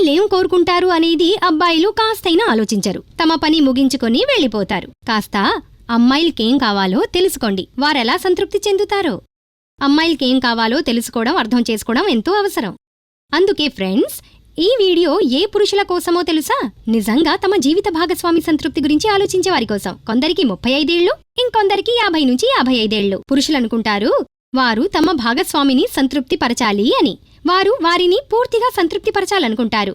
అమ్మాయిలేం కోరుకుంటారు అనేది అబ్బాయిలు కాస్తైనా ఆలోచించరు. తమ పని ముగించుకొని వెళ్ళిపోతారు. కాస్త అమ్మాయిలకేం కావాలో తెలుసుకోండి, వారెలా సంతృప్తి చెందుతారో. అమ్మాయిలకేం కావాలో తెలుసుకోవడం, అర్థం చేసుకోవడం ఎంతో అవసరం. అందుకే ఫ్రెండ్స్, ఈ వీడియో ఏ పురుషుల కోసమో తెలుసా? నిజంగా తమ జీవిత భాగస్వామి సంతృప్తి గురించి ఆలోచించే వారి కోసం. కొందరికి 35 ఏళ్లు, ఇంకొందరికి 50 నుంచి 55 ఏళ్లు. పురుషులనుకుంటారు వారు తమ భాగస్వామిని సంతృప్తి పరచాలి అని. వారు వారిని పూర్తిగా సంతృప్తి పరచాలనుకుంటారు,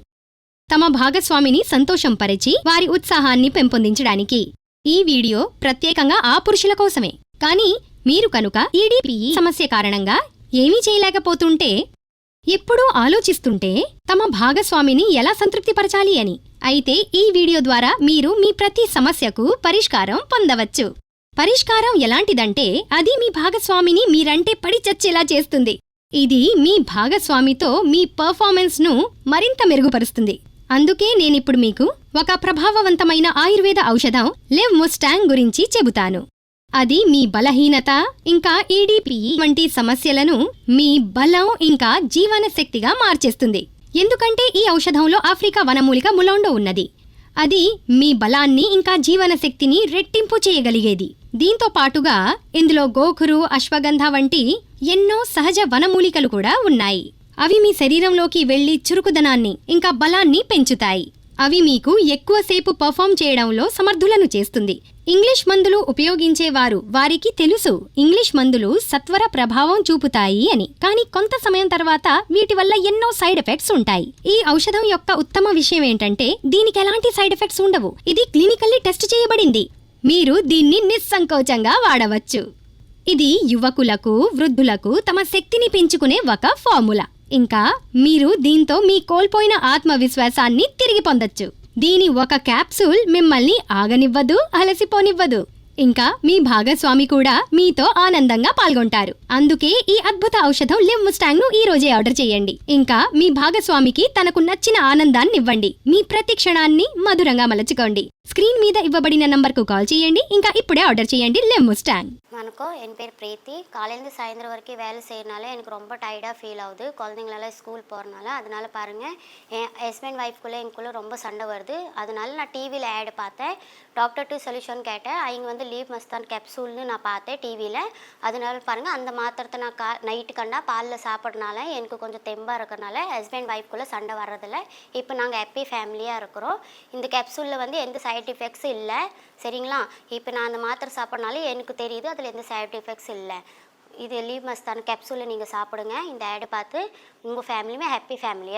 తమ భాగస్వామిని సంతోషం పరిచి వారి ఉత్సాహాన్ని పెంపొందించడానికి. ఈ వీడియో ప్రత్యేకంగా ఆ పురుషుల కోసమే. కానీ మీరు కనుక ఈడీపీఈ సమస్య కారణంగా ఏమీ చేయలేకపోతుంటే, ఎప్పుడూ ఆలోచిస్తుంటే తమ భాగస్వామిని ఎలా సంతృప్తిపరచాలి అని, అయితే ఈ వీడియో ద్వారా మీరు మీ ప్రతి సమస్యకు పరిష్కారం పొందవచ్చు. పరిష్కారం ఎలాంటిదంటే, అది మీ భాగస్వామిని మీరంటే పడి చచ్చేలా చేస్తుంది. ఇది మీ భాగస్వామితో మీ పర్ఫార్మెన్స్ను మరింత మెరుగుపరుస్తుంది. అందుకే నేనిప్పుడు మీకు ఒక ప్రభావవంతమైన ఆయుర్వేద ఔషధం లెవ్ముస్టాంగ్ గురించి చెబుతాను. అది మీ బలహీనత ఇంకా ఈడీపీఈ వంటి సమస్యలను మీ బలం ఇంకా జీవన శక్తిగా మార్చేస్తుంది. ఎందుకంటే ఈ ఔషధంలో ఆఫ్రికా వనమూలిక ములోండో ఉన్నది. అది మీ బలాన్ని ఇంకా జీవన శక్తిని రెట్టింపు చేయగలిగేది. దీంతో పాటుగా ఇందులో గోఖరు, అశ్వగంధ వంటి ఎన్నో సహజ వనమూలికలు కూడా ఉన్నాయి. అవి మీ శరీరంలోకి వెళ్లి చురుకుదనాన్ని ఇంకా బలాన్ని పెంచుతాయి. అవి మీకు ఎక్కువసేపు పర్ఫామ్ చేయడంలో సమర్థులను చేస్తుంది. ఇంగ్లీష్ మందులు ఉపయోగించేవారు వారికి తెలుసు ఇంగ్లీష్ మందులు సత్వర ప్రభావం చూపుతాయి అని. కానీ కొంత సమయం తర్వాత వీటి వల్ల ఎన్నో సైడ్ ఎఫెక్ట్స్ ఉంటాయి. ఈ ఔషధం యొక్క ఉత్తమ విషయం ఏంటంటే, దీనికి ఎలాంటి సైడ్ ఎఫెక్ట్స్ ఉండవు. ఇది క్లినికల్లీ టెస్ట్ చేయబడింది. మీరు దీన్ని నిస్సంకోచంగా వాడవచ్చు. ఇది యువకులకు, వృద్ధులకు తమ శక్తిని పెంచుకునే ఒక ఫార్ములా. ఇంకా మీరు దీంతో మీ కోల్పోయిన ఆత్మవిశ్వాసాన్ని తిరిగి పొందొచ్చు. దీని ఒక క్యాప్సూల్ మిమ్మల్ని ఆగనివ్వదు, అలసిపోనివ్వదు. ఇంకా మీ భాగస్వామి కూడా మీతో ఆనందంగా పాల్గొంటారు. అందుకే ఈ అద్భుత ఔషధం లెవ్ముస్టాంగ్ ను ఈ రోజే ఆర్డర్ చేయండి. ఇంకా మీ భాగస్వామికి తనకు నచ్చిన ఆనందాన్నివ్వండి. మీ ప్రతి క్షణాన్ని మధురంగా మలచుకోండి. స్క్రీన్ మీద ఇవ్వబడిన నంబర్కు కాల్ చేయండి. ఇంకా ఇప్పుడే ఆర్డర్ చేయండి లెవ్ముస్టాంగ్. வணக்கம், என் பேர் பிரீத்தி. காலையிலேருந்து சாயந்தரம் வரைக்கும் வேலை செய்யறனால எனக்கு ரொம்ப டயர்டாக ஃபீல் ஆகுது. குழந்தைங்களெல்லாம் ஸ்கூல் போகிறனால. அதனால பாருங்கள், என் ஹஸ்பண்ட் ஒய்ஃப்குள்ளே எங்களுக்குள்ளே ரொம்ப சண்டை வருது. அதனால நான் டிவியில் ஆட் பார்த்தேன். டாக்டர் டு சொல்யூஷன் கேட்டேன். அவங்க வந்து லீவ் மஸ்தான் கேப்சூல்னு நான் பார்த்தேன் டிவியில். அதனால பாருங்கள், அந்த மாத்திரத்தை நான் நைட்டு கண்டா பாலில் சாப்பிட்றனால எனக்கு கொஞ்சம் தெம்பாக இருக்கிறனால ஹஸ்பண்ட் ஒய்ஃப்குள்ளே சண்டை வர்றதில்ல. இப்போ நாங்கள் ஹாப்பி ஃபேமிலியாக இருக்கிறோம். இந்த கேப்சூலில் வந்து எந்த சைட் எஃபெக்ட்ஸும் இல்லை, சரிங்களா? இப்போ நான் அந்த மாத்திரை சாப்பிட்றனால எனக்கு தெரியுது அதில் எந்த சைட் எஃபெக்ட்ஸ் இல்லை. இது லீவ் மஸ்தான் கேப்சூலை நீங்கள் சாப்பிடுங்க. இந்த ஆடை பார்த்து உங்கள் ஃபேமிலியுமே ஹாப்பி ஃபேமிலியாக